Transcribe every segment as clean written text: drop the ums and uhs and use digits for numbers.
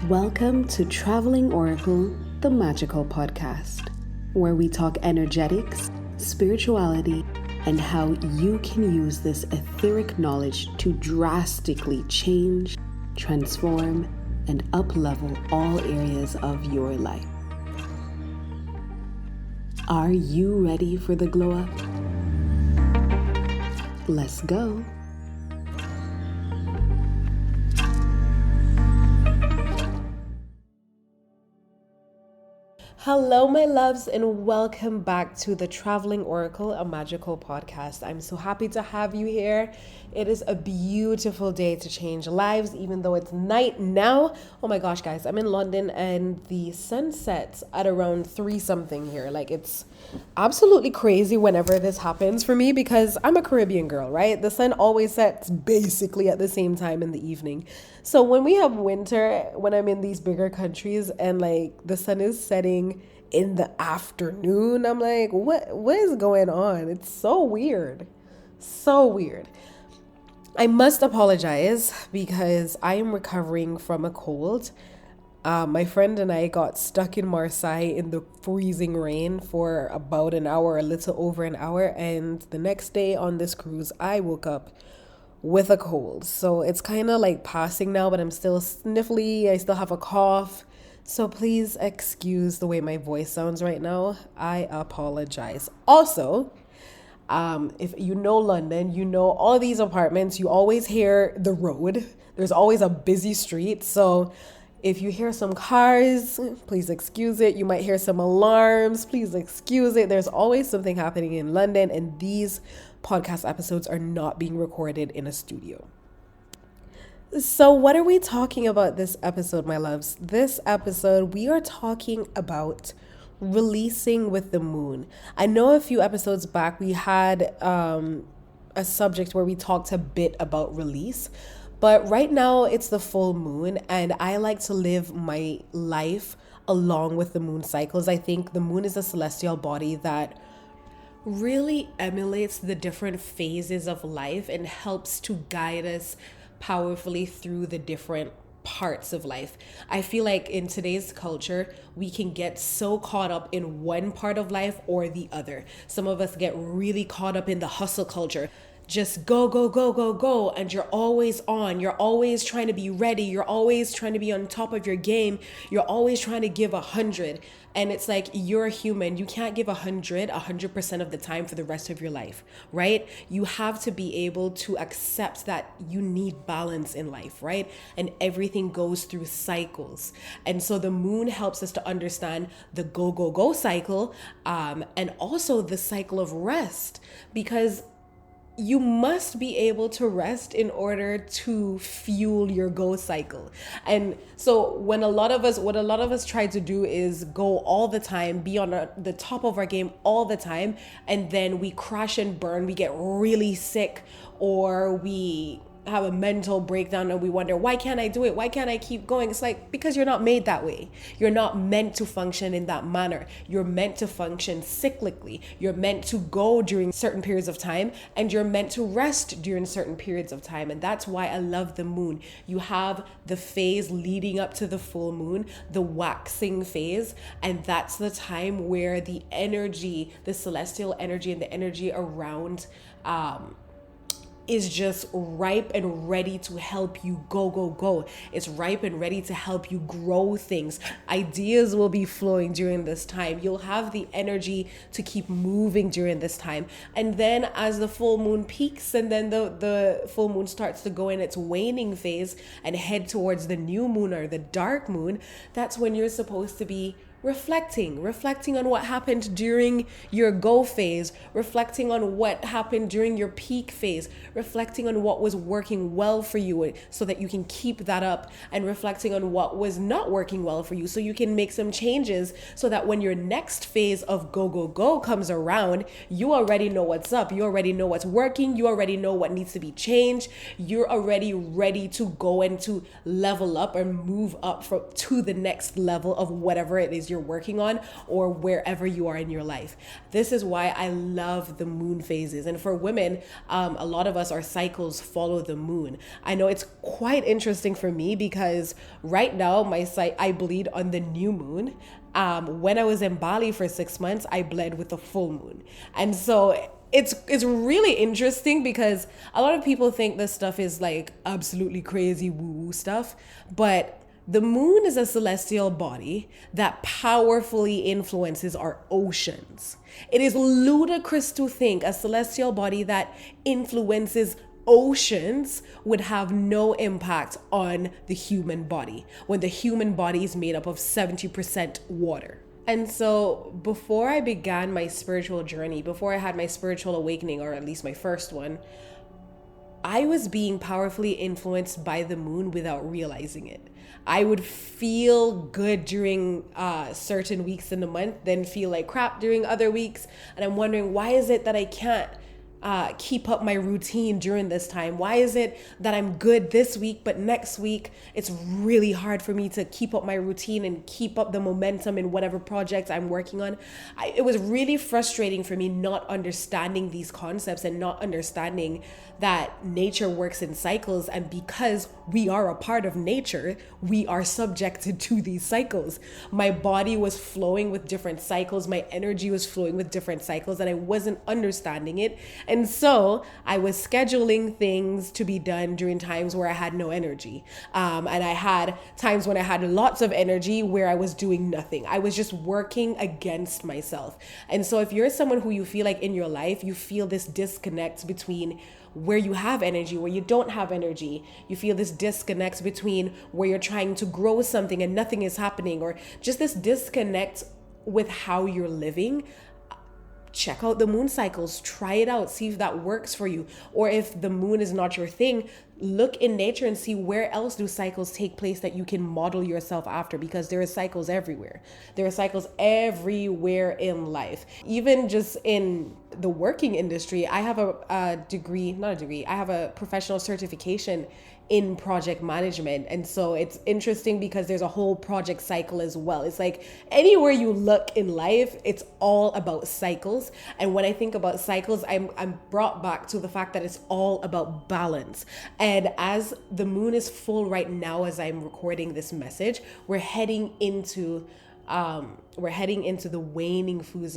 Welcome to Traveling Oracle, the magical podcast, where we talk energetics, spirituality, and how you can use this etheric knowledge to drastically change, transform, and up-level all areas of your life. Are you ready for the glow up? Let's go. Hello, my loves, and welcome back to the Traveling Oracle, a magical podcast. I'm so happy to have you here. It is a beautiful day to change lives, even though it's night now. Oh my gosh, guys, I'm in London and the sun sets at around 3 something here. Like, it's absolutely crazy whenever this happens for me because I'm a Caribbean girl, right? The sun always sets basically at the same time in the evening. So when we have winter, when I'm in these bigger countries and like the sun is setting in the afternoon, I'm like, what is going on? It's so weird. So weird. I must apologize because I am recovering from a cold. My friend and I got stuck in Marseille in the freezing rain for about an hour, a little over an hour. And the next day on this cruise, I woke up with a cold. So it's kind of like passing now, but I'm still sniffly. I still have a cough. So please excuse the way my voice sounds right now. I apologize. Also, if you know London, you know all these apartments, you always hear the road. There's always a busy street. So if you hear some cars, please excuse it. You might hear some alarms. Please excuse it. There's always something happening in London, and these podcast episodes are not being recorded in a studio. So what are we talking about this episode, my loves? This episode, we are talking about releasing with the moon. I know a few episodes back we had a subject where we talked a bit about release, but right now it's the full moon and I like to live my life along with the moon cycles. I think the moon is a celestial body that really emulates the different phases of life and helps to guide us powerfully through the different parts of life. I feel like in today's culture, we can get so caught up in one part of life or the other. Some of us get really caught up in the hustle culture. Just go, go, go, go, go. And you're always on. You're always trying to be ready. You're always trying to be on top of your game. You're always trying to give 100. And it's like, you're a human. You can't give 100% of the time for the rest of your life, right? You have to be able to accept that you need balance in life, right? And everything goes through cycles. And so the moon helps us to understand the go, go, go cycle, and also the cycle of rest, because you must be able to rest in order to fuel your go cycle. And so what a lot of us try to do is go all the time, be on the top of our game all the time, and then we crash and burn, we get really sick, or we have a mental breakdown and we wonder, why can't I do it? Why can't I keep going? It's like, because you're not made that way. You're not meant to function in that manner. You're meant to function cyclically. You're meant to go during certain periods of time, and you're meant to rest during certain periods of time. And that's why I love the moon. You have the phase leading up to the full moon, the waxing phase, and that's the time where the energy, the celestial energy and the energy around is just ripe and ready to help you go, go, go. It's ripe and ready to help you grow things. Ideas will be flowing during this time. You'll have the energy to keep moving during this time. And then as the full moon peaks and then the full moon starts to go in its waning phase and head towards the new moon or the dark moon, that's when you're supposed to be reflecting on what happened during your go phase, reflecting on what happened during your peak phase, reflecting on what was working well for you so that you can keep that up, and reflecting on what was not working well for you so you can make some changes so that when your next phase of go, go, go comes around, you already know what's up. You already know what's working. You already know what needs to be changed. You're already ready to go and to level up and move up to the next level of whatever it is you're you're working on or wherever you are in your life. This is why I love the moon phases. And for women, a lot of us, our cycles follow the moon. I know it's quite interesting for me because right now I bleed on the new moon. When I was in Bali for 6 months, I bled with the full moon. And so it's really interesting because a lot of people think this stuff is like absolutely crazy woo-woo stuff, but the moon is a celestial body that powerfully influences our oceans. It is ludicrous to think a celestial body that influences oceans would have no impact on the human body when the human body is made up of 70% water. And so before I began my spiritual journey, before I had my spiritual awakening, or at least my first one, I was being powerfully influenced by the moon without realizing it. I would feel good during certain weeks in the month, then feel like crap during other weeks. And I'm wondering, why is it that I can't keep up my routine during this time? Why is it that I'm good this week, but next week it's really hard for me to keep up my routine and keep up the momentum in whatever projects I'm working on? It was really frustrating for me not understanding these concepts and not understanding that nature works in cycles. And because we are a part of nature, we are subjected to these cycles. My body was flowing with different cycles. My energy was flowing with different cycles, and I wasn't understanding it. And so I was scheduling things to be done during times where I had no energy. And I had times when I had lots of energy where I was doing nothing. I was just working against myself. And so if you're someone who you feel like in your life, you feel this disconnect between where you have energy, where you don't have energy, you feel this disconnect between where you're trying to grow something and nothing is happening, or just this disconnect with how you're living, check out the moon cycles, try it out, see if that works for you. Or if the moon is not your thing, look in nature and see where else do cycles take place that you can model yourself after, because there are cycles everywhere. There are cycles everywhere in life. Even just in the working industry, I have I have a professional certification in project management. And so it's interesting because there's a whole project cycle as well. It's like anywhere you look in life, it's all about cycles. And when I think about cycles, I'm brought back to the fact that it's all about balance. And as the moon is full right now, as I'm recording this message, we're heading into the waning phase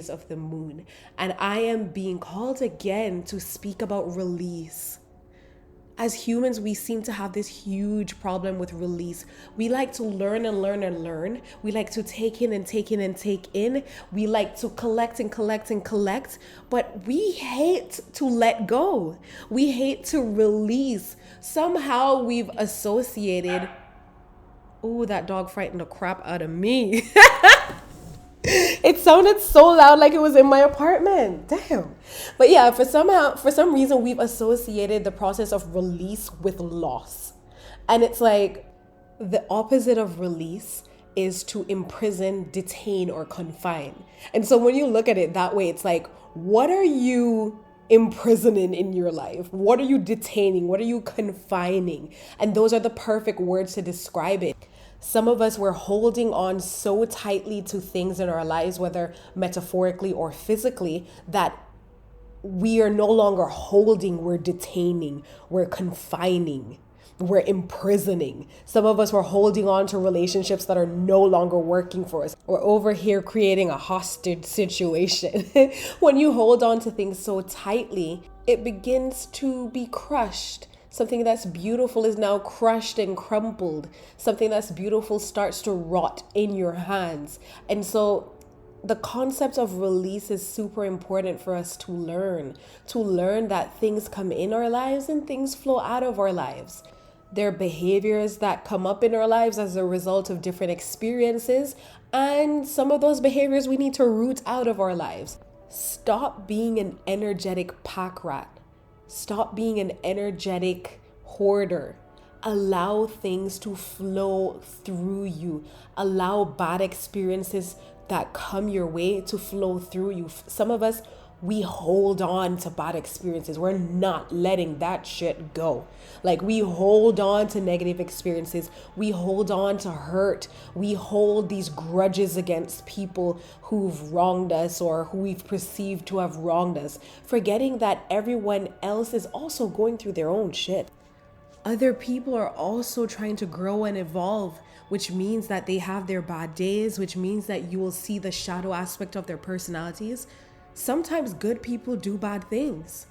of the moon. And I am being called again to speak about release. As humans, we seem to have this huge problem with release. We like to learn and learn and learn. We like to take in and take in and take in. We like to collect and collect and collect, but we hate to let go. We hate to release. Somehow we've associated. Ooh, that dog frightened the crap out of me. It sounded so loud, like it was in my apartment. Damn. But yeah, for some reason, we've associated the process of release with loss. And it's like the opposite of release is to imprison, detain, or confine. And so when you look at it that way, it's like, what are you imprisoning in your life? What are you detaining? What are you confining? And those are the perfect words to describe it. Some of us were holding on so tightly to things in our lives, whether metaphorically or physically, that we are no longer holding, we're detaining, we're confining, we're imprisoning. Some of us were holding on to relationships that are no longer working for us. We're over here creating a hostage situation. When you hold on to things so tightly, it begins to be crushed. Something that's beautiful is now crushed and crumpled. Something that's beautiful starts to rot in your hands. And so the concept of release is super important for us to learn that things come in our lives and things flow out of our lives. There are behaviors that come up in our lives as a result of different experiences, and some of those behaviors we need to root out of our lives. Stop being an energetic pack rat. Stop being an energetic hoarder. Allow things to flow through you. Allow bad experiences that come your way to flow through you. Some of us we hold on to bad experiences. We're not letting that shit go. Like, we hold on to negative experiences. We hold on to hurt. We hold these grudges against people who've wronged us or who we've perceived to have wronged us, forgetting that everyone else is also going through their own shit. Other people are also trying to grow and evolve, which means that they have their bad days, which means that you will see the shadow aspect of their personalities. Sometimes good people do bad things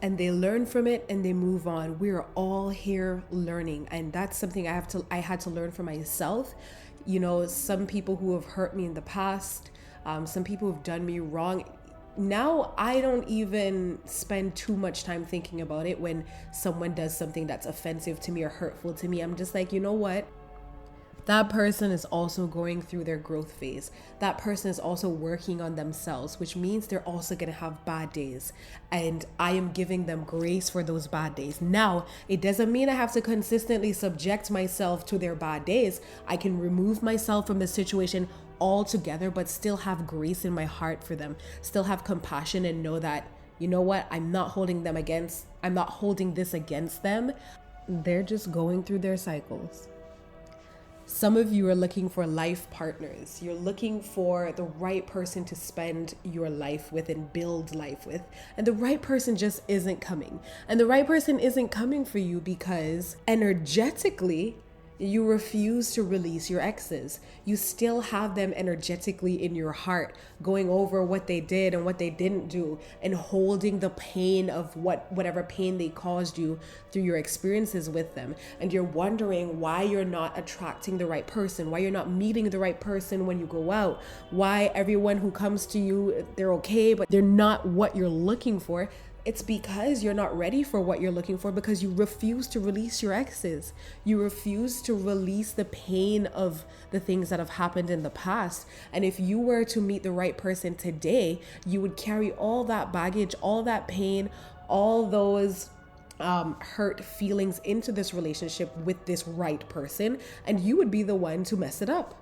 and they learn from it and they move on. We're all here learning, and that's something I had to learn for myself. You know, some people who have hurt me in the past, some people who've done me wrong. Now I don't even spend too much time thinking about it when someone does something that's offensive to me or hurtful to me. I'm just like, you know what? That person is also going through their growth phase. That person is also working on themselves, which means they're also going to have bad days. And I am giving them grace for those bad days. Now, it doesn't mean I have to consistently subject myself to their bad days. I can remove myself from the situation altogether, but still have grace in my heart for them. Still have compassion and know that, you know what? I'm not holding this against them. They're just going through their cycles. Some of you are looking for life partners. You're looking for the right person to spend your life with and build life with. And the right person just isn't coming. And the right person isn't coming for you because energetically, you refuse to release your exes. You still have them energetically in your heart, going over what they did and what they didn't do, and holding the pain of whatever pain they caused you through your experiences with them. And you're wondering why you're not attracting the right person, why you're not meeting the right person when you go out, why everyone who comes to you, they're okay, but they're not what you're looking for. It's because you're not ready for what you're looking for, because you refuse to release your exes. You refuse to release the pain of the things that have happened in the past. And if you were to meet the right person today, you would carry all that baggage, all that pain, all those hurt feelings into this relationship with this right person, and you would be the one to mess it up.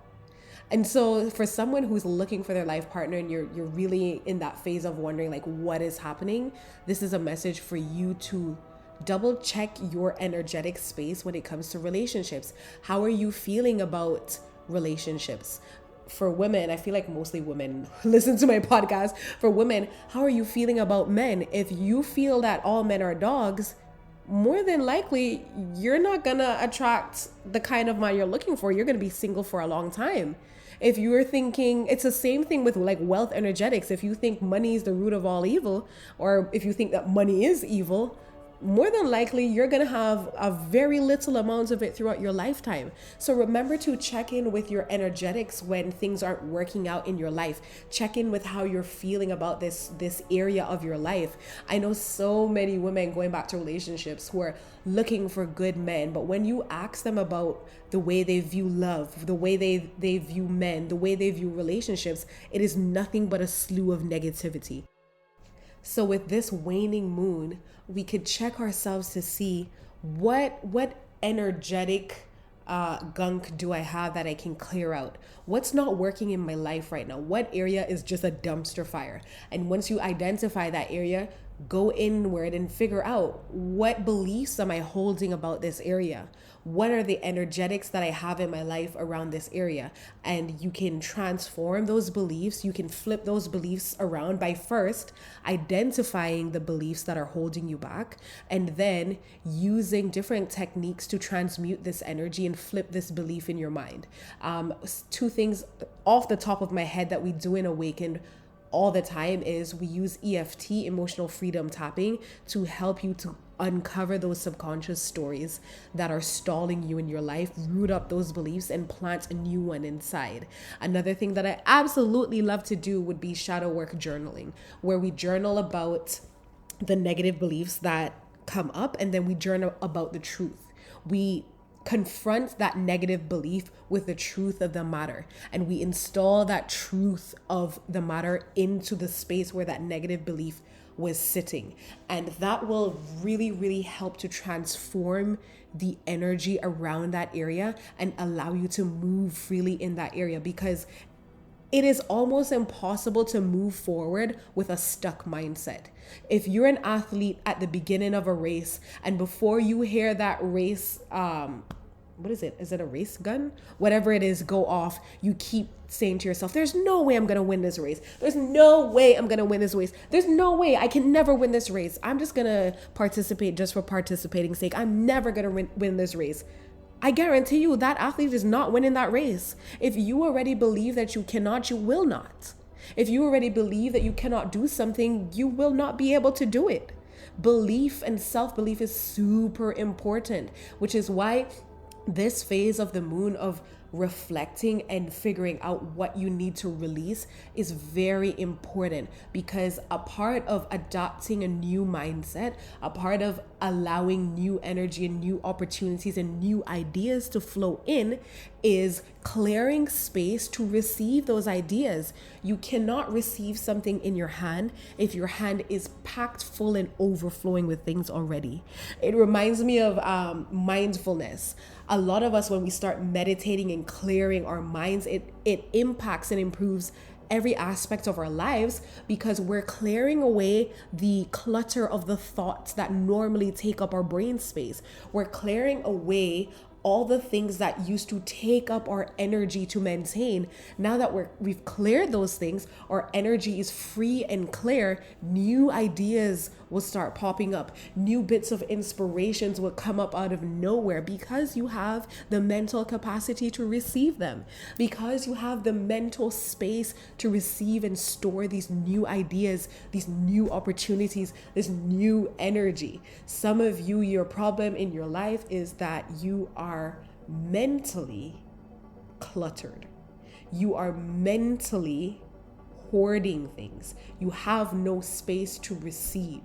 And so for someone who's looking for their life partner and you're really in that phase of wondering like what is happening, this is a message for you to double check your energetic space when it comes to relationships. How are you feeling about relationships? For women, I feel like mostly women listen to my podcast. For women, how are you feeling about men? If you feel that all men are dogs, more than likely, you're not gonna attract the kind of man you're looking for. You're gonna be single for a long time. If you're thinking, it's the same thing with like wealth energetics. If you think money is the root of all evil, or if you think that money is evil, more than likely you're going to have a very little amount of it throughout your lifetime. So remember to check in with your energetics when things aren't working out in your life. Check in with how you're feeling about this area of your life. I know so many women going back to relationships who are looking for good men, but when you ask them about the way they view love, the way they view men, the way they view relationships, it is nothing but a slew of negativity. So with this waning moon, we could check ourselves to see what energetic gunk do I have that I can clear out? What's not working in my life right now? What area is just a dumpster fire? And once you identify that area, go inward and figure out what beliefs am I holding about this area? What are the energetics that I have in my life around this area? And you can transform those beliefs. You can flip those beliefs around by first identifying the beliefs that are holding you back, and then using different techniques to transmute this energy and flip this belief in your mind. Two things off the top of my head that we do in Awakened all the time is we use EFT, emotional freedom tapping, to help you to uncover those subconscious stories that are stalling you in your life, root up those beliefs and plant a new one inside. Another thing that I absolutely love to do would be shadow work journaling, where we journal about the negative beliefs that come up, and then we journal about the truth. We confront that negative belief with the truth of the matter, and we install that truth of the matter into the space where that negative belief was sitting. And that will really, really help to transform the energy around that area and allow you to move freely in that area. Because It is almost impossible to move forward with a stuck mindset. If you're an athlete at the beginning of a race and before you hear that race, what is it? Is it a race gun? Whatever it is, go off. You keep saying to yourself, there's no way I'm going to win this race. There's no way I'm going to win this race. There's no way I can never win this race. I'm just going to participate just for participating sake. I'm never going to win this race. I guarantee you that athlete is not winning that race. If you already believe that you cannot, you will not. If you already believe that you cannot do something, you will not be able to do it. Belief and self-belief is super important, which is why this phase of the moon of reflecting and figuring out what you need to release is very important, because a part of adopting a new mindset, a part of allowing new energy and new opportunities and new ideas to flow in is clearing space to receive those ideas. You cannot receive something in your hand if your hand is packed full and overflowing with things already. It reminds me of mindfulness. A lot of us, when we start meditating and clearing our minds, it impacts and improves every aspect of our lives, because we're clearing away the clutter of the thoughts that normally take up our brain space. We're clearing away all the things that used to take up our energy to maintain. Now that we've cleared those things, our energy is free and clear. New ideas will start popping up. New bits of inspirations will come up out of nowhere, because you have the mental capacity to receive them, because you have the mental space to receive and store these new ideas, these new opportunities, this new energy. Some of you, your problem in your life is that you are mentally cluttered. You are mentally hoarding things. You have no space to receive.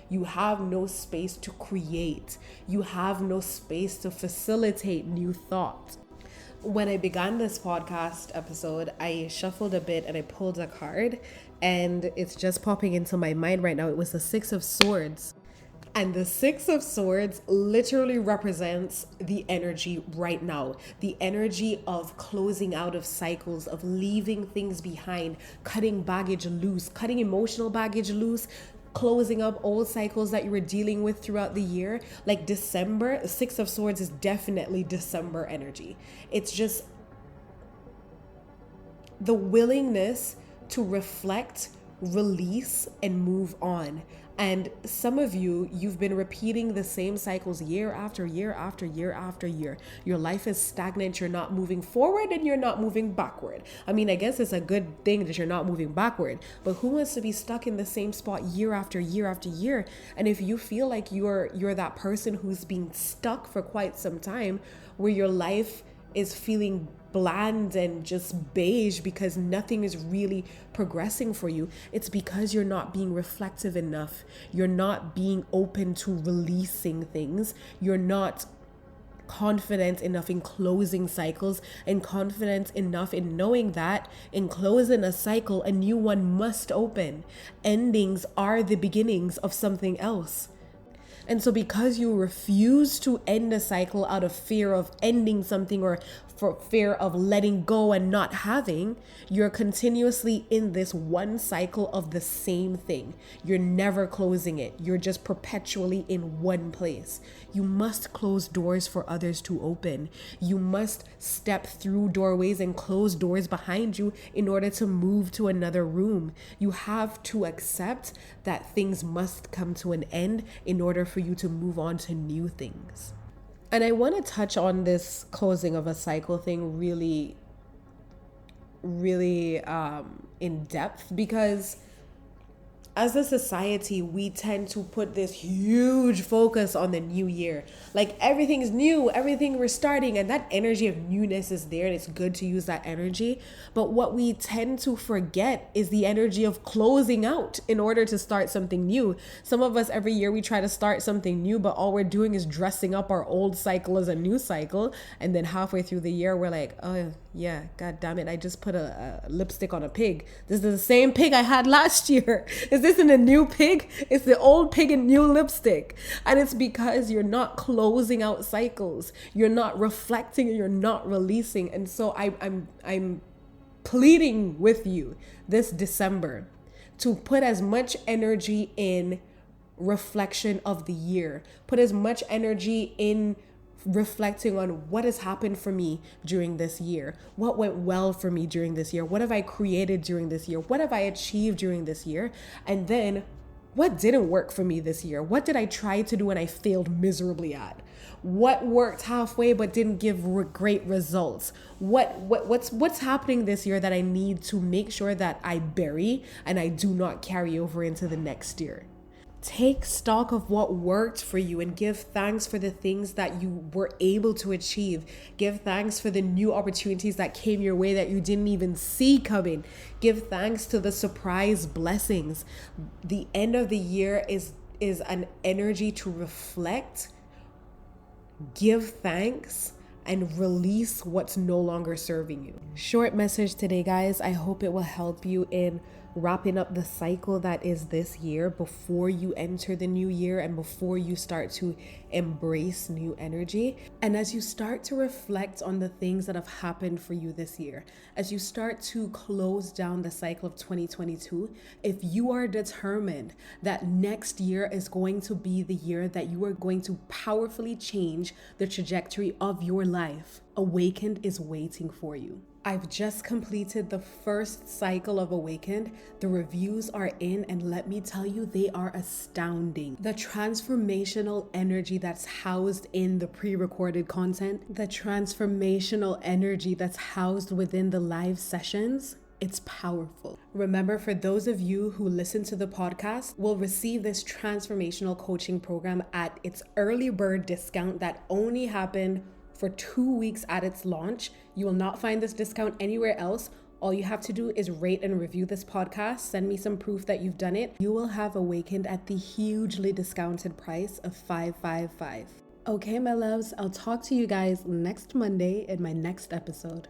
You have no space to create. You have no space to facilitate new thoughts. When I began this podcast episode, I shuffled a bit and I pulled a card, and it's just popping into my mind right now. It was the Six of Swords. And the Six of Swords literally represents the energy right now, the energy of closing out of cycles, of leaving things behind, cutting baggage loose, cutting emotional baggage loose, closing up old cycles that you were dealing with throughout the year. Like December, Six of Swords is definitely December energy. It's just the willingness to reflect, release, and move on. And some of you, you've been repeating the same cycles year after year after year after year. Your life is stagnant. You're not moving forward and you're not moving backward. I mean, I guess it's a good thing that you're not moving backward, but who wants to be stuck in the same spot year after year after year? And if you feel like you're that person who's been stuck for quite some time, where your life is feeling bland and just beige because nothing is really progressing for you, it's because you're not being reflective enough. You're not being open to releasing things. You're not confident enough in closing cycles, and confident enough in knowing that in closing a cycle, a new one must open. Endings are the beginnings of something else. And so because you refuse to end a cycle out of fear of ending something, or for fear of letting go and not having, you're continuously in this one cycle of the same thing. You're never closing it. You're just perpetually in one place. You must close doors for others to open. You must step through doorways and close doors behind you in order to move to another room. You have to accept that things must come to an end in order for you to move on to new things. And I want to touch on this closing of a cycle thing really in depth, because as a society, we tend to put this huge focus on the new year. Like everything's new, everything we're starting, and that energy of newness is there, and it's good to use that energy. But what we tend to forget is the energy of closing out in order to start something new. Some of us, every year we try to start something new, but all we're doing is dressing up our old cycle as a new cycle. And then halfway through the year, we're like, oh yeah, God damn it, I just put a lipstick on a pig. This is the same pig I had last year. Is this in a new pig? It's the old pig in new lipstick. And it's because you're not closing out cycles. You're not reflecting and you're not releasing. And so I'm pleading with you this December to put as much energy in reflection of the year, put as much energy in reflecting on what has happened for me during this year, what went well for me during this year, what have I created during this year, what have I achieved during this year, and then what didn't work for me this year, what did I try to do and I failed miserably at, what worked halfway but didn't give great results, what's happening this year that I need to make sure that I bury and I do not carry over into the next year. Take stock of what worked for you and give thanks for the things that you were able to achieve. Give thanks for the new opportunities that came your way that you didn't even see coming. Give thanks to the surprise blessings. The end of the year is an energy to reflect, give thanks, and release what's no longer serving you. Short message today, guys. I hope it will help you in wrapping up the cycle that is this year before you enter the new year and before you start to embrace new energy. And as you start to reflect on the things that have happened for you this year, as you start to close down the cycle of 2022, if you are determined that next year is going to be the year that you are going to powerfully change the trajectory of your life, Awakened is waiting for you. I've just completed the first cycle of Awakened. The reviews are in, and let me tell you, they are astounding. The transformational energy that's housed in the pre-recorded content, the transformational energy that's housed within the live sessions, it's powerful. Remember, for those of you who listen to the podcast, will receive this transformational coaching program at its early bird discount that only happened for 2 weeks at its launch. You will not find this discount anywhere else. All you have to do is rate and review this podcast. Send me some proof that you've done it. You will have Awakened at the hugely discounted price of $555. Okay, my loves, I'll talk to you guys next Monday in my next episode.